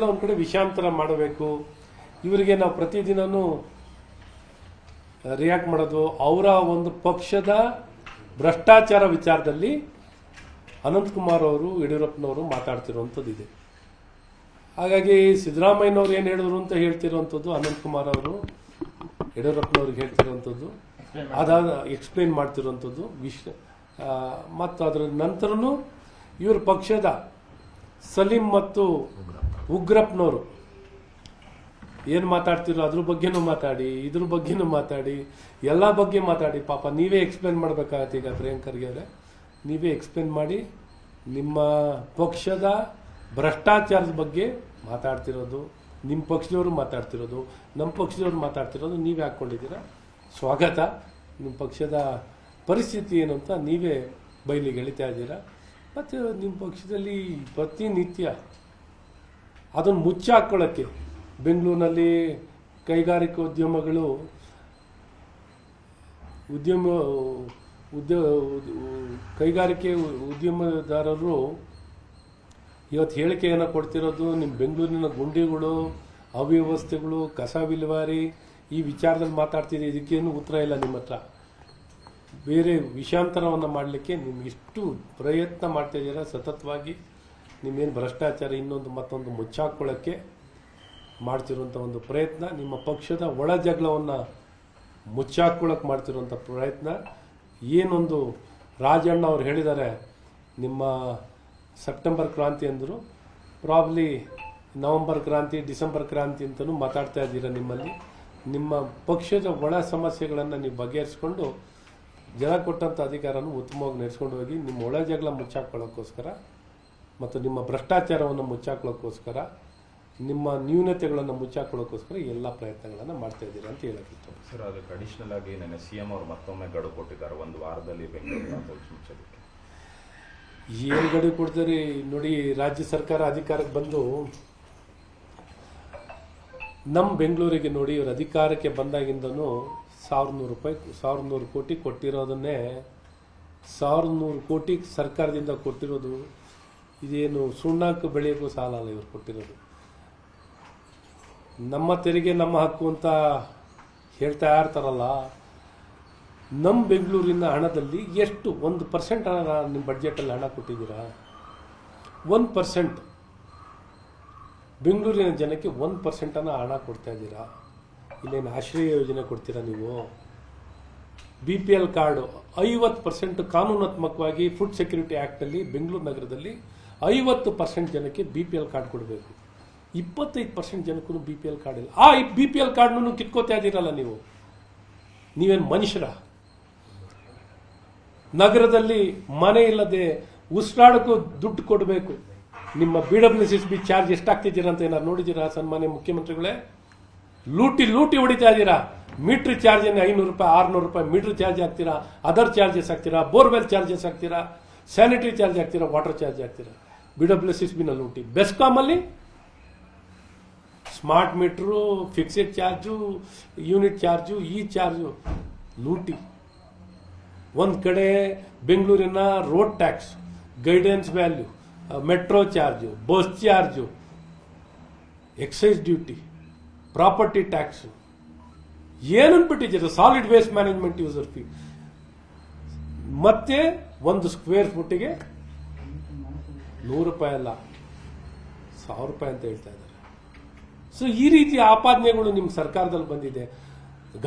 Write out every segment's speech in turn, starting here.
ಒಂದು ಕಡೆ ವಿಷಾಂತರ ಮಾಡಬೇಕು. ಇವರಿಗೆ ನಾವು ಪ್ರತಿದಿನನೂ ರಿಯಾಕ್ಟ್ ಮಾಡೋದು ಅವರ ಒಂದು ಪಕ್ಷದ ಭ್ರಷ್ಟಾಚಾರ ವಿಚಾರದಲ್ಲಿ ಅನಂತಕುಮಾರ್ ಅವರು ಯಡಿಯೂರಪ್ಪನವರು ಮಾತಾಡ್ತಿರುವಂಥದ್ದು ಇದೆ. ಹಾಗಾಗಿ ಸಿದ್ದರಾಮಯ್ಯನವ್ರು ಏನು ಹೇಳಿದ್ರು ಅಂತ ಹೇಳ್ತಿರುವಂಥದ್ದು ಅನಂತಕುಮಾರ್ ಅವರು ಯಡಿಯೂರಪ್ಪನವ್ರಿಗೆ ಹೇಳ್ತಿರುವಂಥದ್ದು, ಅದಾದ ಎಕ್ಸ್ಪ್ಲೇನ್ ಮಾಡ್ತಿರುವಂಥದ್ದು ಮತ್ತು ಅದರ ನಂತರನೂ ಇವ್ರ ಪಕ್ಷದ ಸಲೀಂ ಮತ್ತು ಉಗ್ರಪ್ಪನವರು ಏನು ಮಾತಾಡ್ತಿರೋ ಅದ್ರ ಬಗ್ಗೆನೂ ಮಾತಾಡಿ, ಇದ್ರ ಬಗ್ಗೆನೂ ಮಾತಾಡಿ, ಎಲ್ಲ ಬಗ್ಗೆ ಮಾತಾಡಿ. ಪಾಪ ನೀವೇ ಎಕ್ಸ್ಪ್ಲೇನ್ ಮಾಡಬೇಕಾಗತ್ತೆ. ಈಗ ಪ್ರಿಯಾಂಕರ್ಗೆ ಅವರೇ ನೀವೇ ಎಕ್ಸ್ಪ್ಲೇನ್ ಮಾಡಿ. ನಿಮ್ಮ ಪಕ್ಷದ ಭ್ರಷ್ಟಾಚಾರದ ಬಗ್ಗೆ ಮಾತಾಡ್ತಿರೋದು ನಿಮ್ಮ ಪಕ್ಷದವರು ಮಾತಾಡ್ತಿರೋದು, ನಮ್ಮ ಪಕ್ಷದವ್ರು ಮಾತಾಡ್ತಿರೋದು ನೀವೇ ಹಾಕ್ಕೊಂಡಿದ್ದೀರಾ. ಸ್ವಾಗತ. ನಿಮ್ಮ ಪಕ್ಷದ ಪರಿಸ್ಥಿತಿ ಏನು ಅಂತ ನೀವೇ ಬಯಲಿಗೆ ಎಳಿತಾ ಇದ್ದೀರಾ. ಮತ್ತು ನಿಮ್ಮ ಪಕ್ಷದಲ್ಲಿ ಪ್ರತಿನಿತ್ಯ ಅದನ್ನು ಮುಚ್ಚಾಕೊಳ್ಳೋಕ್ಕೆ ಬೆಂಗಳೂರಿನಲ್ಲಿ ಕೈಗಾರಿಕೋದ್ಯಮಗಳು ಕೈಗಾರಿಕೆ ಉದ್ಯಮದಾರರು ಇವತ್ತು ಹೇಳಿಕೆಯನ್ನು ಕೊಡ್ತಿರೋದು ನಿಮ್ಮ ಬೆಂಗಳೂರಿನ ಗುಂಡಿಗಳು, ಅವ್ಯವಸ್ಥೆಗಳು, ಕಸ ವಿಲೇವಾರಿ ಈ ವಿಚಾರದಲ್ಲಿ ಮಾತಾಡ್ತಿದ್ದೀವಿ. ಇದಕ್ಕೇನು ಉತ್ತರ ಇಲ್ಲ ನಿಮ್ಮ ಹತ್ರ. ಬೇರೆ ವಿಷಾಂತರವನ್ನು ಮಾಡಲಿಕ್ಕೆ ನಿಮ್ಗೆ ಇಷ್ಟು ಪ್ರಯತ್ನ ಮಾಡ್ತಾ ಇದ್ದೀರಾ ಸತತವಾಗಿ. ನಿಮ್ಮೇನು ಭ್ರಷ್ಟಾಚಾರ ಇನ್ನೊಂದು ಮತ್ತೊಂದು ಮುಚ್ಚಾಕೊಳ್ಳೋಕ್ಕೆ ಮಾಡ್ತಿರುವಂಥ ಒಂದು ಪ್ರಯತ್ನ, ನಿಮ್ಮ ಪಕ್ಷದ ಒಳ ಜಗಳವನ್ನು ಮುಚ್ಚಾಕೊಳ್ಳೋಕೆ ಮಾಡ್ತಿರುವಂಥ ಪ್ರಯತ್ನ. ಏನೊಂದು ರಾಜಣ್ಣ ಅವ್ರು ಹೇಳಿದ್ದಾರೆ, ನಿಮ್ಮ ಸೆಪ್ಟೆಂಬರ್ ಕ್ರಾಂತಿ ಅಂದರು, ಪ್ರಾಬ್ಲಿ ನವಂಬರ್ ಕ್ರಾಂತಿ, ಡಿಸೆಂಬರ್ ಕ್ರಾಂತಿ ಅಂತಲೂ ಮಾತಾಡ್ತಾ ಇದ್ದೀರಾ. ನಿಮ್ಮಲ್ಲಿ ನಿಮ್ಮ ಪಕ್ಷದ ಒಳ ಸಮಸ್ಯೆಗಳನ್ನು ನೀವು ಬಗೆಹರಿಸ್ಕೊಂಡು ಜನ ಕೊಟ್ಟಂಥ ಅಧಿಕಾರವನ್ನು ಉತ್ತಮವಾಗಿ ನಡೆಸ್ಕೊಂಡು ಹೋಗಿ ನಿಮ್ಮ ಒಳ ಜಗಳ ಮುಚ್ಚಾಕೊಳ್ಳೋಕ್ಕೋಸ್ಕರ ಮತ್ತು ನಿಮ್ಮ ಭ್ರಷ್ಟಾಚಾರವನ್ನು ಮುಚ್ಚಾಕೊಳ್ಳೋಕ್ಕೋಸ್ಕರ, ನಿಮ್ಮ ನ್ಯೂನತೆಗಳನ್ನು ಮುಚ್ಚಾಕೊಳ್ಳೋಕ್ಕೋಸ್ಕರ ಎಲ್ಲ ಪ್ರಯತ್ನಗಳನ್ನು ಮಾಡ್ತಾ ಇದ್ದೀರಾ ಅಂತ ಹೇಳಕ್ಕೆ ಇಷ್ಟಪಡ್ತೀನಿ. ಸರ್, ಅದಕ್ಕೆ ಅಡಿಷನಲ್ ಆಗಿ ನನ್ನ CM ಅವರು ಮತ್ತೊಮ್ಮೆ ಗಡುವು ಕೊಟ್ಟಿದ್ದಾರೆ, ಒಂದು ವಾರದಲ್ಲಿ ಬೆಂಗಳೂರಿನ ಪೊಲೀಸ್ ಮುಚ್ಚೋದಕ್ಕೆ. ಏನು ಗಡುವು ಕೊಡ್ತಾರೆ ನೋಡಿ. ರಾಜ್ಯ ಸರ್ಕಾರ ಅಧಿಕಾರಕ್ಕೆ ಬಂದು ನಮ್ಮ ಬೆಂಗಳೂರಿಗೆ ನೋಡಿ, ಇವರು ಅಧಿಕಾರಕ್ಕೆ ಬಂದಾಗಿಂದನೂ 1,100 ಕೋಟಿ ಕೊಟ್ಟಿರೋದನ್ನೇ 1,100 ಕೋಟಿ ಸರ್ಕಾರದಿಂದ ಕೊಟ್ಟಿರೋದು. ಇದೇನು ಸುಣ್ಣಕ್ಕೆ ಬೆಳೆಯೋಕ್ಕೂ ಸಾಲ ಅಲ್ಲ ಇವರು ಕೊಟ್ಟಿರೋದು. ನಮ್ಮ ತೆರಿಗೆ ನಮ್ಮ ಹಕ್ಕು ಅಂತ ಹೇಳ್ತಾ ಇರ್ತಾರಲ್ಲ, ನಮ್ಮ ಬೆಂಗಳೂರಿನ ಹಣದಲ್ಲಿ ಎಷ್ಟು 1% ಹಣ ನಿಮ್ಮ ಬಡ್ಜೆಟಲ್ಲಿ ಹಣ ಕೊಟ್ಟಿದ್ದೀರಾ? 1% ಬೆಂಗಳೂರಿನ ಜನಕ್ಕೆ 1% ಹಣ ಕೊಡ್ತಾ ಇದ್ದೀರಾ. ಇಲ್ಲೇನು ಆಶ್ರಯ ಯೋಜನೆ ಕೊಡ್ತೀರಾ ನೀವು? BPL ಕಾರ್ಡು 50% ಕಾನೂನಾತ್ಮಕವಾಗಿ ಫುಡ್ ಸೆಕ್ಯೂರಿಟಿ ಆ್ಯಕ್ಟಲ್ಲಿ ಬೆಂಗಳೂರು ನಗರದಲ್ಲಿ 50% ಜನಕ್ಕೆ BPL ಕಾರ್ಡ್ ಕೊಡಬೇಕು. 25% ಜನಕ್ಕೂ BPL ಕಾರ್ಡ್ ಇಲ್ಲ. ಆ BPL ಕಾರ್ಡ್ನೂ ಕಿತ್ಕೋತಾ ಇದ್ದೀರಲ್ಲ ನೀವು. ನೀವೇನು ಮನುಷ್ಯರ? ನಗರದಲ್ಲಿ ಮನೆ ಇಲ್ಲದೆ ಉಸಿರಾಡಕ್ಕೂ ದುಡ್ಡು ಕೊಡಬೇಕು. ನಿಮ್ಮ BWSSB ಚಾರ್ಜ್ ಎಷ್ಟಾಗ್ತಿದ್ದೀರಾ ಅಂತ ಏನಾರು ನೋಡಿದ್ದೀರಾ ಸನ್ಮಾನ್ಯ ಮುಖ್ಯಮಂತ್ರಿಗಳೇ? ಲೂಟಿ ಹೊಡಿತಾ ಇದ್ದೀರಾ. ಮೀಟ್ರ್ ಚಾರ್ಜ್ ಏನು 500 ರೂಪಾಯಿ 600 ರೂಪಾಯಿ ಮೀಟ್ರ್ ಚಾರ್ಜ್ ಹಾಕ್ತೀರಾ, ಅದರ್ ಚಾರ್ಜಸ್ ಹಾಕ್ತೀರಾ, ಬೋರ್ವೆಲ್ ಚಾರ್ಜಸ್ ಹಾಕ್ತೀರಾ, ಸ್ಯಾನಿಟರಿ ಚಾರ್ಜ್ ಹಾಕ್ತೀರಾ, ವಾಟರ್ ಚಾರ್ಜ್ ಹಾಕ್ತೀರಾ. BWSSB ಲೂಟಿ. ಬೆಸ್ಕಾಮಲ್ಲಿ smart meter, fixed charge, unit charge, ಈ ಚಾರ್ಜು ಲೂಟಿ. ಒಂದು ಕಡೆ ಬೆಂಗಳೂರಿನ road tax, guidance value, metro charge, bus charge, excise duty, property tax, ಏನನ್ಬಿಟ್ಟಿದ್ದೀರ? Solid waste management user fee, ಮತ್ತೆ ಒಂದು ಸ್ಕ್ವೇರ್ ಫುಟ್ಗೆ 100 ರೂಪಾಯಿ ಅಲ್ಲ 1,000 ರೂಪಾಯಿ ಅಂತ ಹೇಳ್ತಾ ಇದ್ದಾರೆ. ಸೊ ಈ ರೀತಿಯ ಆಪಾದನೆಗಳು ನಿಮ್ಮ ಸರ್ಕಾರದಲ್ಲಿ ಬಂದಿದೆ.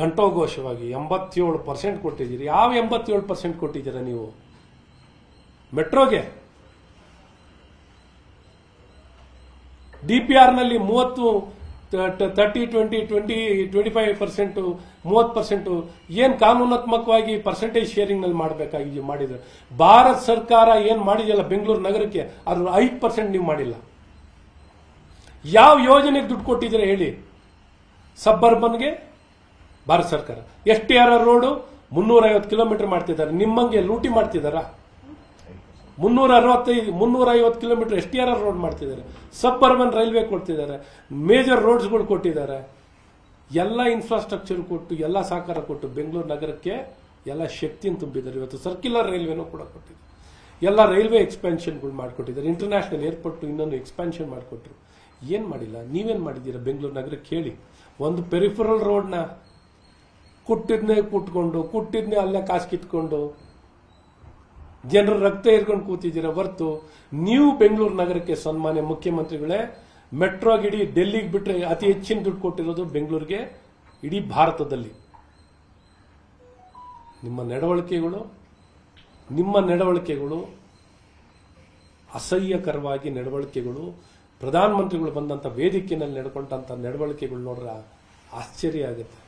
ಘಂಟೋಘೋಷವಾಗಿ 87% ಕೊಟ್ಟಿದ್ದೀರಿ. ಯಾವ 87% ಕೊಟ್ಟಿದ್ದೀರಾ ನೀವು ಮೆಟ್ರೋಗೆ? DPRನಲ್ಲಿ 25% 30% ಏನು ಕಾನೂನಾತ್ಮಕವಾಗಿ ಪರ್ಸೆಂಟೇಜ್ ಶೇರಿಂಗ್ನಲ್ಲಿ ಮಾಡಬೇಕಾಗಿ ಮಾಡಿದ್ರೆ, ಭಾರತ ಸರ್ಕಾರ ಏನು ಮಾಡಿದೆಯಲ್ಲ ಬೆಂಗಳೂರು ನಗರಕ್ಕೆ, ಅದ್ರ 5% ನೀವು ಮಾಡಿಲ್ಲ. ಯಾವ ಯೋಜನೆಗೆ ದುಡ್ಡು ಕೊಟ್ಟಿದ್ದೀರಾ ಹೇಳಿ? ಸಬ್ಬರ್ಬನ್ಗೆ ಭಾರತ ಸರ್ಕಾರ STR ರೋಡು 350 ಕಿಲೋಮೀಟರ್ ಮಾಡ್ತಿದ್ದಾರೆ. ನಿಮ್ಮಂಗೆ ಲೂಟಿ ಮಾಡ್ತಿದ್ದಾರಾ? 350 ಕಿಲೋಮೀಟರ್ STR ರೋಡ್ ಮಾಡ್ತಿದ್ದಾರೆ. ಸಬ್ಬರ್ಬನ್ ರೈಲ್ವೆ ಕೊಡ್ತಿದ್ದಾರೆ. ಮೇಜರ್ ರೋಡ್ಸ್ಗಳು ಕೊಟ್ಟಿದ್ದಾರೆ. ಎಲ್ಲ ಇನ್ಫ್ರಾಸ್ಟ್ರಕ್ಚರ್ ಕೊಟ್ಟು, ಎಲ್ಲ ಸಹಕಾರ ಕೊಟ್ಟು ಬೆಂಗಳೂರು ನಗರಕ್ಕೆ ಎಲ್ಲ ಶಕ್ತಿಯನ್ನು ತುಂಬಿದ್ದಾರೆ. ಇವತ್ತು ಸರ್ಕ್ಯುಲರ್ ರೈಲ್ವೆನೂ ಕೂಡ ಕೊಟ್ಟಿದ್ದಾರೆ. ಎಲ್ಲ ರೈಲ್ವೆ ಎಕ್ಸ್ಪೆನ್ಷನ್ಗಳು ಮಾಡಿಕೊಟ್ಟಿದ್ದಾರೆ. ಇಂಟರ್ನ್ಯಾಷನಲ್ ಏರ್ಪೋರ್ಟ್ ಇನ್ನೊಂದು ಎಕ್ಸ್ಪೆನ್ಷನ್ ಮಾಡಿಕೊಟ್ರು. ಏನು ಮಾಡಿಲ್ಲ. ನೀವೇನು ಮಾಡಿದ್ದೀರಾ ಬೆಂಗಳೂರು ನಗರಕ್ಕೆ ಹೇಳಿ. ಒಂದು ಪೆರಿಫರಲ್ ರೋಡ್ನ ಕುಟ್ಟಿದ್ನೇ ಅಲ್ಲೇ ಕಾಸು ಕಿತ್ಕೊಂಡು ಜನರ ರಕ್ತ ಇರ್ಕೊಂಡು ಕೂತಿದ್ದೀರಾ ಹೊರತು ನೀವು ಬೆಂಗಳೂರು ನಗರಕ್ಕೆ ಸನ್ಮಾನ್ಯ ಮುಖ್ಯಮಂತ್ರಿಗಳೇ ಮೆಟ್ರೋಗೆ ಇಡೀ ಡೆಲ್ಲಿಗೆ ಬಿಟ್ಟರೆ ಅತಿ ಹೆಚ್ಚಿನ ದುಡ್ಡು ಕೊಟ್ಟಿರೋದು ಬೆಂಗಳೂರಿಗೆ ಇಡೀ ಭಾರತದಲ್ಲಿ. ನಿಮ್ಮ ನಡವಳಿಕೆಗಳು ಅಸಹ್ಯಕರವಾಗಿ ನಡವಳಿಕೆಗಳು, ಪ್ರಧಾನಮಂತ್ರಿಗಳು ಬಂದಂಥ ವೇದಿಕೆಯಲ್ಲಿ ನಡ್ಕೊಂಡಂಥ ನಡವಳಿಕೆಗಳು ನೋಡ್ರೆ ಆಶ್ಚರ್ಯ ಆಗುತ್ತೆ.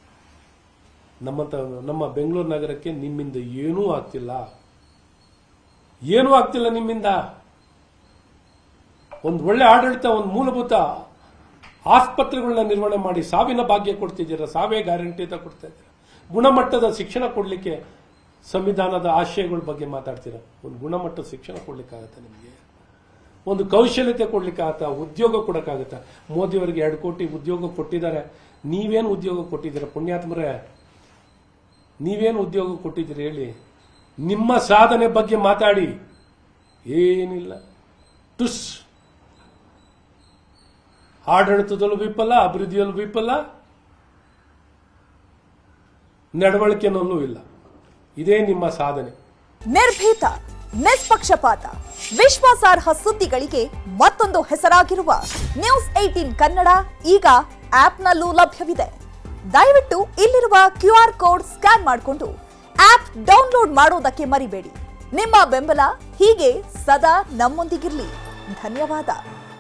ನಮ್ಮ ಬೆಂಗಳೂರು ನಗರಕ್ಕೆ ನಿಮ್ಮಿಂದ ಏನೂ ಆಗ್ತಿಲ್ಲ ನಿಮ್ಮಿಂದ. ಒಂದು ಒಳ್ಳೆ ಆಡಳಿತ, ಒಂದು ಮೂಲಭೂತ ಆಸ್ಪತ್ರೆಗಳನ್ನ ನಿರ್ವಹಣೆ ಮಾಡಿ ಸಾವಿನ ಭಾಗ್ಯ ಕೊಡ್ತಿದ್ದೀರಾ, ಸಾವೇ ಗ್ಯಾರಂಟಿ ಅಂತ ಕೊಡ್ತಾ ಇದ್ದೀರಾ. ಗುಣಮಟ್ಟದ ಶಿಕ್ಷಣ ಕೊಡ್ಲಿಕ್ಕೆ ಸಂವಿಧಾನದ ಆಶಯಗಳ ಬಗ್ಗೆ ಮಾತಾಡ್ತೀರಾ. ಒಂದು ಗುಣಮಟ್ಟದ ಶಿಕ್ಷಣ ಕೊಡ್ಲಿಕ್ಕಾಗತ್ತಾ ನಿಮಗೆ? ಒಂದು ಕೌಶಲ್ಯತೆ ಕೊಡ್ಲಿಕ್ಕಾಗತ್ತಾ? ಉದ್ಯೋಗ ಕೊಡಕ್ಕಾಗತ್ತಾ? ಮೋದಿಯವರಿಗೆ 2 ಕೋಟಿ ಉದ್ಯೋಗ ಕೊಟ್ಟಿದ್ದಾರೆ. ನೀವೇನು ಉದ್ಯೋಗ ಕೊಟ್ಟಿದ್ದೀರಾ ಪುಣ್ಯಾತ್ಮರೇ? ನೀವೇನು ಉದ್ಯೋಗ ಕೊಟ್ಟಿದ್ದೀರಿ ಹೇಳಿ? ನಿಮ್ಮ ಸಾಧನೆ ಬಗ್ಗೆ ಮಾತಾಡಿ. ಏನಿಲ್ಲ, ಟುಸ್. ಆಡಳಿತದಲ್ಲೂ ವಿಫಲ, ಅಭಿವೃದ್ಧಿಯಲ್ಲೂ ವಿಫಲ, ನಡವಳಿಕೆನಲ್ಲೂ ಇಲ್ಲ. ಇದೇ ನಿಮ್ಮ ಸಾಧನೆ. ನಿರ್ಭೀತ, ನಿಷ್ಪಕ್ಷಪಾತ, ವಿಶ್ವಾಸಾರ್ಹ ಸುದ್ದಿಗಳಿಗೆ ಮತ್ತೊಂದು ಹೆಸರಾಗಿರುವ ನ್ಯೂಸ್ 18 ಕನ್ನಡ ಈಗ ಆಪ್ನಲ್ಲೂ ಲಭ್ಯವಿದೆ. ದಯವಿಟ್ಟು ಇಲ್ಲಿರುವ QR ಕೋಡ್ ಸ್ಕ್ಯಾನ್ ಮಾಡಿಕೊಂಡು ಆಪ್ ಡೌನ್ಲೋಡ್ ಮಾಡೋದಕ್ಕೆ ಮರಿಬೇಡಿ. ನಿಮ್ಮ ಬೆಂಬಲ ಹೀಗೆ ಸದಾ ನಮ್ಮೊಂದಿಗಿರಲಿ. ಧನ್ಯವಾದ.